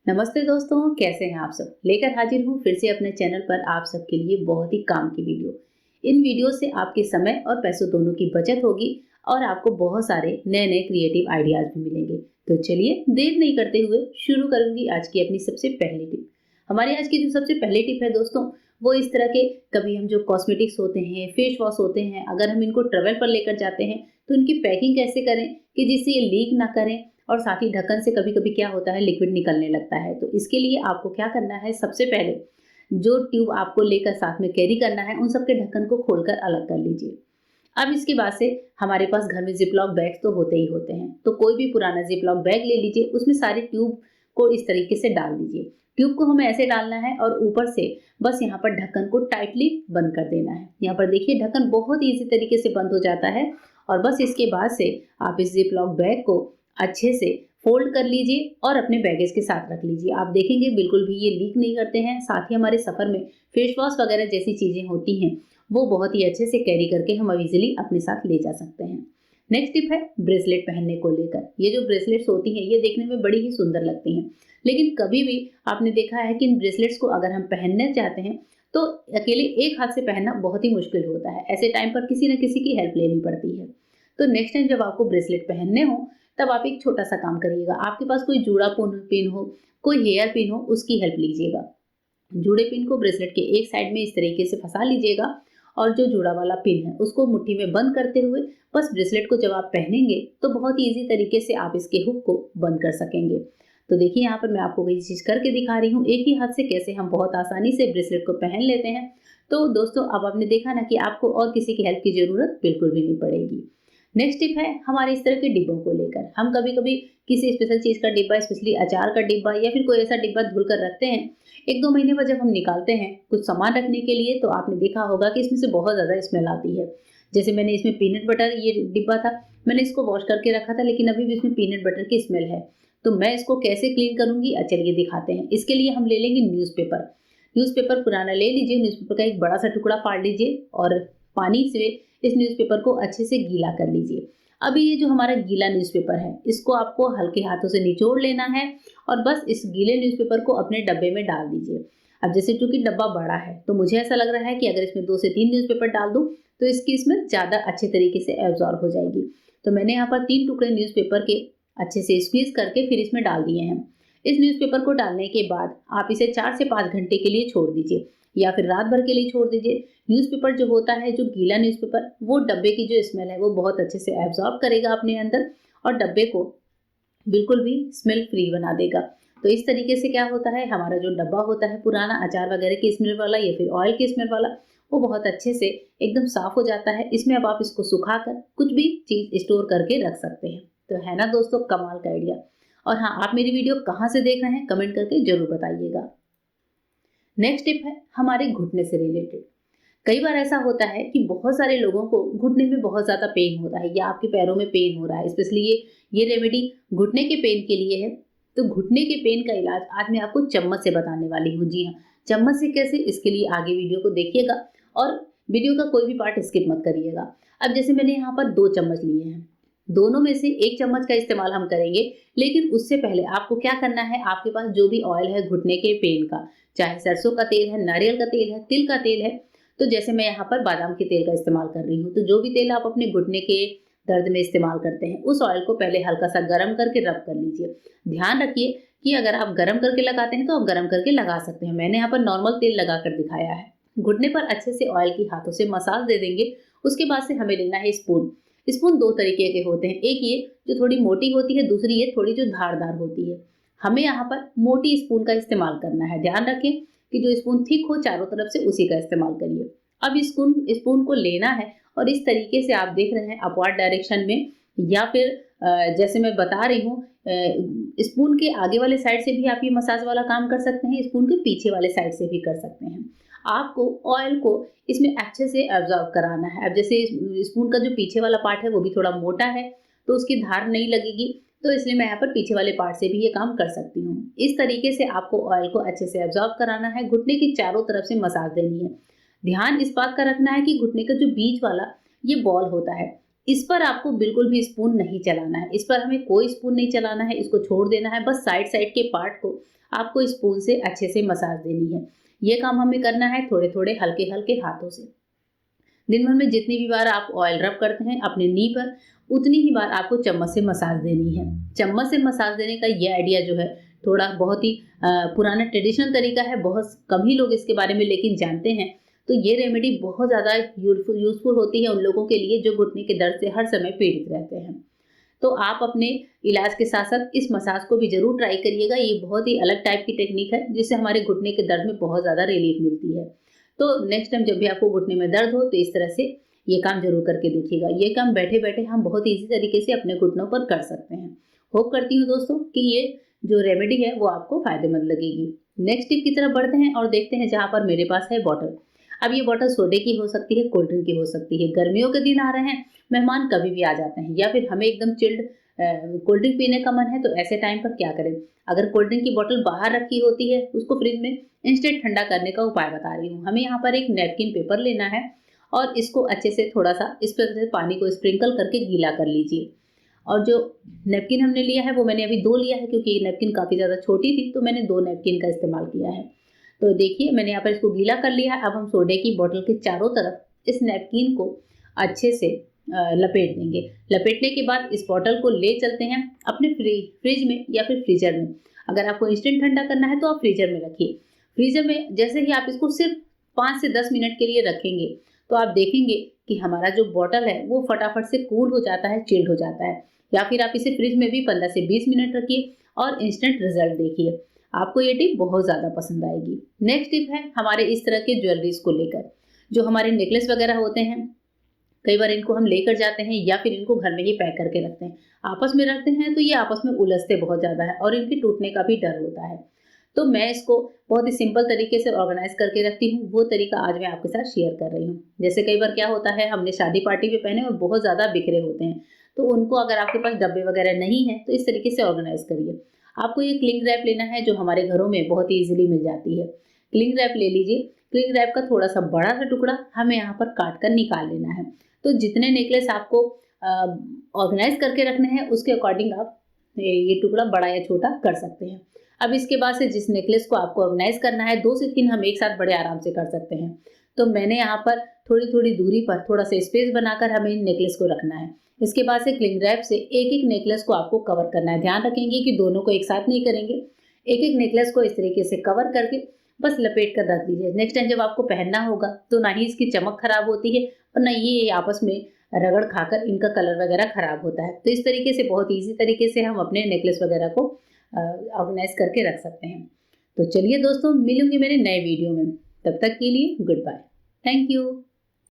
नमस्ते दोस्तों, कैसे हैं आप सब। लेकर हाजिर हूँ फिर से अपने चैनल पर आप सबके लिए बहुत ही काम की वीडियो। इन वीडियो से आपके समय और पैसों दोनों की बचत होगी और आपको बहुत सारे नए नए क्रिएटिव आइडियाज भी मिलेंगे। तो चलिए देर नहीं करते हुए शुरू करूंगी आज की अपनी सबसे पहली टिप। हमारे आज की जो सबसे पहली टिप है दोस्तों, वो इस तरह के कभी हम जो कॉस्मेटिक्स होते हैं, फेस वॉश होते हैं, अगर हम इनको ट्रेवल पर लेकर जाते हैं तो इनकी पैकिंग कैसे करें कि जिससे ये लीक ना करें। और साथ ही ढक्कन से कभी-कभी क्या होता है, लिक्विड निकलने लगता है। तो इसके लिए आपको क्या करना है, सबसे पहले जो ट्यूब आपको लेकर साथ में कैरी करना है, उन सब के ढक्कन को खोलकर अलग कर लीजिए। अब इसके बाद से हमारे पास घर में ज़िप-लॉक बैग्स तो होते ही होते हैं। तो कोई भी पुराना ज़िप-लॉक बैग ले लीजिए, उसमें सारे ट्यूब को इस तरीके से डाल दीजिए। ट्यूब को हमें ऐसे डालना है और ऊपर से बस यहाँ पर ढक्कन को टाइटली बंद कर देना है। यहाँ पर देखिए ढक्कन बहुत ईज़ी तरीके से बंद हो जाता है और बस इसके बाद से आप इस ज़िप-लॉक बैग को अच्छे से फ़ोल्ड कर लीजिए और अपने बैगेज के साथ रख लीजिए। आप देखेंगे बिल्कुल भी ये लीक नहीं करते हैं। साथ ही हमारे सफ़र में फेस वॉश वगैरह जैसी चीज़ें होती हैं, वो बहुत ही अच्छे से कैरी करके हम इज़िली अपने साथ ले जा सकते हैं। नेक्स्ट टिप है ब्रेसलेट पहनने को लेकर। ये जो ब्रेसलेट्स होती हैं, ये देखने में बड़ी ही सुंदर लगती हैं। लेकिन कभी भी आपने देखा है कि इन ब्रेसलेट्स को अगर हम पहनना चाहते हैं, तो अकेले एक हाथ से पहनना बहुत ही मुश्किल होता है। ऐसे टाइम पर किसी न किसी की हेल्प लेनी पड़ती है। तो नेक्स्ट टाइम जब आपको ब्रेसलेट पहनने हो, तब आप एक छोटा-सा काम करिएगा। आपके पास कोई जूड़ा पिन हो, कोई हेयर पिन हो, उसकी हेल्प लीजिएगा। जूड़े पिन को ब्रेसलेट के एक साइड में इस तरीके से फंसा लीजिएगा और जो जूड़ा वाला पिन है उसको मुट्ठी में बंद करते हुए बस ब्रेसलेट को जब आप पहनेंगे तो बहुत ईजी तरीके से आप इसके हुक को बंद कर सकेंगे। तो देखिए यहाँ पर मैं आपको वही चीज करके दिखा रही हूँ, एक ही हाथ से कैसे हम बहुत आसानी से ब्रेसलेट को पहन लेते हैं। तो दोस्तों अब आपने देखा ना कि आपको और किसी की हेल्प की जरूरत बिल्कुल भी नहीं पड़ेगी। नेक्स्ट टिप है हमारे इस तरह के डिब्बों को लेकर। हम कभी-कभी किसी स्पेशल चीज़ का डिब्बा, स्पेशली अचार का डिब्बा या फिर कोई ऐसा डिब्बा धुल कर रखते हैं। 1-2 महीने बाद जब हम निकालते हैं कुछ सामान रखने के लिए, तो आपने देखा होगा कि इसमें से बहुत ज़्यादा स्मेल आती है। जैसे मैंने इसमें पीनट बटर ये डिब्बा था, मैंने इसको वॉश करके रखा था लेकिन अभी भी इसमें पीनट बटर की स्मेल है। तो मैं इसको कैसे क्लीन करूँगी, चलिए दिखाते हैं। इसके लिए हम ले लेंगे न्यूज़पेपर। न्यूज़पेपर पुराना ले लीजिए, न्यूज़पेपर का एक बड़ा-सा टुकड़ा फाड़ लीजिए और पानी से इस न्यूज़पेपर को अच्छे से गीला कर लीजिए। अभी ये जो हमारा गीला न्यूज़पेपर है, इसको आपको हल्के हाथों से निचोड़ लेना है और बस इस गीले न्यूज़पेपर को अपने डब्बे में डाल दीजिए। अब जैसे चूँकि डब्बा बड़ा है, तो मुझे ऐसा लग रहा है कि अगर इसमें 2 से 3 न्यूज़पेपर डाल दूँ, तो इसकी स्मेल ज़्यादा अच्छे तरीके से एब्ज़ॉर्ब हो जाएगी। तो मैंने यहाँ पर 3 टुकड़े न्यूज़पेपर के अच्छे से स्क्वीज़ करके फिर इसमें डाल दिए हैं। इस न्यूज़पेपर को डालने के बाद आप इसे 4 से 5 घंटे के लिए छोड़ दीजिए या फिर रात भर के लिए छोड़ दीजिए। न्यूज़पेपर जो होता है, जो गीला न्यूज़पेपर, वो डब्बे की जो स्मेल है वो बहुत अच्छे से एब्ज़ॉर्ब करेगा अपने अंदर और डब्बे को बिल्कुल भी स्मेल फ्री बना देगा। तो इस तरीके से क्या होता है, हमारा जो डब्बा होता है पुराना अचार वगैरह की स्मेल वाला या फिर ऑयल की स्मेल वाला, वो बहुत अच्छे से एकदम साफ़ हो जाता है। इसमें अब आप इसको सुखाकर कुछ भी चीज़ स्टोर करके रख सकते हैं। तो है ना दोस्तों कमाल का आइडिया। और हाँ, आप मेरी वीडियो कहाँ से देख रहे हैं कमेंट करके ज़रूर बताइएगा। नेक्स्ट टिप है हमारे घुटने से रिलेटेड। कई बार ऐसा होता है कि बहुत सारे लोगों को घुटने में बहुत ज़्यादा पेन हो रहा है या आपके पैरों में पेन हो रहा है, स्पेशली ये रेमेडी घुटने के पेन के लिए है। तो घुटने के पेन का इलाज आज मैं आपको चम्मच से बताने वाली हूँ। जी हाँ, चम्मच से कैसे, इसके लिए आगे वीडियो को देखिएगा और वीडियो का कोई भी पार्ट स्किप मत करिएगा। अब जैसे मैंने यहाँ पर 2 चम्मच लिए हैं, दोनों में से 1 चम्मच का इस्तेमाल हम करेंगे, लेकिन उससे पहले आपको क्या करना है, आपके पास जो भी ऑयल है घुटने के पेन का, चाहे सरसों का तेल है, नारियल का तेल है, तिल का तेल है, तो जैसे मैं यहाँ पर बादाम के तेल का इस्तेमाल कर रही हूँ, तो जो भी तेल आप अपने घुटने के दर्द में इस्तेमाल करते हैं, उस ऑयल को पहले हल्का सा गरम करके रब कर लीजिए। ध्यान रखिए कि अगर आप गरम करके लगाते हैं तो आप गरम करके लगा सकते हैं। मैंने यहाँ पर नॉर्मल तेल लगा कर दिखाया है। घुटने पर अच्छे से ऑयल की हाथों से मसाज दे देंगे। उसके बाद से हमें लेना है स्पून। स्पून 2 तरीके के होते हैं, एक ये जो थोड़ी मोटी होती है, दूसरी ये थोड़ी जो धारदार होती है। हमें यहाँ पर मोटी स्पून का इस्तेमाल करना है। ध्यान रखें कि जो स्पून थिक हो चारों तरफ से, उसी का इस्तेमाल करिए। अब स्पून को लेना है और इस तरीके से आप देख रहे हैं अपवर्ड डायरेक्शन में या फिर जैसे मैं बता रही हूँ, स्पून के आगे वाले साइड से भी आप ये मसाज वाला काम कर सकते हैं, स्पून के पीछे वाले साइड से भी कर सकते हैं। आपको ऑयल को इसमें अच्छे से एब्जॉर्ब कराना है। अब जैसे स्पून का जो पीछे वाला पार्ट है वो भी थोड़ा मोटा है, तो उसकी धार नहीं लगेगी, तो इसलिए मैं यहाँ पर पीछे वाले पार्ट से भी ये काम कर सकती हूँ। इस तरीके से आपको ऑयल को अच्छे से एब्जॉर्ब कराना है, घुटने की चारों तरफ से मसाज देनी है। ध्यान इस बात का रखना है कि घुटने का जो बीच वाला ये बॉल होता है, इस पर आपको बिल्कुल भी स्पून नहीं चलाना है। इस पर हमें कोई स्पून नहीं चलाना है, इसको छोड़ देना है। बस साइड साइड के पार्ट को आपको स्पून से अच्छे से मसाज देनी है। ये काम हमें करना है थोड़े थोड़े हल्के हल्के हाथों से। दिन भर में जितनी भी बार आप ऑयल रब करते हैं अपने नी पर, उतनी ही बार आपको चम्मच से मसाज देनी है। चम्मच से मसाज देने का ये आइडिया जो है थोड़ा बहुत ही पुराना ट्रेडिशनल तरीका है, बहुत कम ही लोग इसके बारे में लेकिन जानते हैं। तो ये रेमेडी बहुत ज़्यादा यूजफुल होती है उन लोगों के लिए जो घुटने के दर्द से हर समय पीड़ित रहते हैं। तो आप अपने इलाज के साथ साथ इस मसाज को भी ज़रूर ट्राई करिएगा। ये बहुत ही अलग टाइप की टेक्निक है जिससे हमारे घुटने के दर्द में बहुत ज़्यादा रिलीफ मिलती है। तो नेक्स्ट टाइम जब भी आपको घुटने में दर्द हो तो इस तरह से ये काम ज़रूर करके देखिएगा। ये काम बैठे-बैठे हम बहुत ईज़ी तरीके से अपने घुटनों पर कर सकते हैं। होप करती हूँ दोस्तों कि ये जो रेमेडी है वो आपको फ़ायदेमंद लगेगी। नेक्स्ट टिप की तरफ बढ़ते हैं और देखते हैं जहाँ पर मेरे पास है बॉटल। अब ये बॉटल सोडे की हो सकती है, कोल्ड ड्रिंक की हो सकती है। गर्मियों के दिन आ रहे हैं, मेहमान कभी भी आ जाते हैं या फिर हमें एकदम चिल्ड कोल्ड ड्रिंक पीने का मन है तो ऐसे टाइम पर क्या करें? अगर कोल्ड ड्रिंक की बॉटल बाहर रखी होती है, उसको फ्रिज में इंस्टेंट ठंडा करने का उपाय बता रही हूँ। हमें यहाँ पर एक नैपकिन पेपर लेना है और इसको अच्छे से थोड़ा-सा इस पर से पानी को स्प्रिंकल करके गीला कर लीजिए। और जो नैपकिन हमने लिया है वो मैंने अभी 2 लिया है क्योंकि ये नैपकिन काफ़ी ज़्यादा छोटी थी तो मैंने 2 नैपकिन का इस्तेमाल किया है। तो देखिए मैंने यहाँ पर इसको गीला कर लिया है। अब हम सोडे की बॉटल के चारों तरफ इस नैपकिन को अच्छे से लपेट देंगे। लपेटने के बाद इस बॉटल को ले चलते हैं अपने फ्रिज में या फिर फ्रीजर में। अगर आपको इंस्टेंट ठंडा करना है तो आप फ्रीजर में रखिए। फ्रीजर में जैसे ही आप इसको सिर्फ 5 से 10 मिनट के लिए रखेंगे तो आप देखेंगे कि हमारा जो बॉटल है वो फटाफट से कूल हो जाता है, चिल्ड हो जाता है। या फिर आप इसे फ्रिज में भी 15 से 20 मिनट रखिए और इंस्टेंट रिजल्ट देखिए। आपको ये टिप बहुत ज़्यादा पसंद आएगी। नेक्स्ट टिप है हमारे इस तरह के ज्वेलरीज को लेकर। जो हमारे नेकलेस वगैरह होते हैं, कई बार इनको हम लेकर जाते हैं या फिर इनको घर में ही पैक करके रखते हैं। आपस में रखते हैं तो ये आपस में उलझते बहुत ज़्यादा है और इनके टूटने का भी डर होता है। तो मैं इसको बहुत ही सिंपल तरीके से ऑर्गेनाइज करके रखती हूँ। वो तरीका आज मैं आपके साथ शेयर कर रही हूँ। जैसे कई बार क्या होता है हमने शादी पार्टी में पहने और बहुत ज़्यादा बिखरे होते हैं। तो उनको अगर आपके पास डब्बे वगैरह नहीं है तो इस तरीके से ऑर्गेनाइज करिए। आपको ये क्लिंग रैप लेना है जो हमारे घरों में बहुत ही ईज़िली मिल जाती है। क्लिंग रैप ले लीजिए। क्लिंग रैप का थोड़ा-सा बड़ा-सा टुकड़ा हमें यहाँ पर काट कर निकाल लेना है। तो जितने नेकलेस आपको ऑर्गेनाइज करके रखने हैं उसके अकॉर्डिंग आप ये टुकड़ा बड़ा या छोटा कर सकते हैं। अब इसके बाद से जिस नेकलेस को आपको ऑर्गेनाइज करना है 2 से 3 हम एक साथ बड़े आराम से कर सकते हैं। तो मैंने यहाँ पर थोड़ी-थोड़ी दूरी पर थोड़ा-सा स्पेस बनाकर हमें इन नेकलेस को रखना है। इसके बाद से क्लिंग रैप से एक-एक नेकलेस को आपको कवर करना है। ध्यान रखेंगे कि दोनों को एक साथ नहीं करेंगे। एक-एक नेकलेस को इस तरीके से कवर करके बस लपेट कर रख दीजिए। नेक्स्ट टाइम जब आपको पहनना होगा तो ना ही इसकी चमक खराब होती है और ना ये आपस में रगड़ खाकर इनका कलर वगैरह खराब होता है। तो इस तरीके से बहुत ईज़ी तरीके से हम अपने नेकलेस वगैरह को ऑर्गेनाइज करके रख सकते हैं। तो चलिए दोस्तों मिलूँगी मेरे नए वीडियो में। तब तक के लिए गुड बाय। Thank you.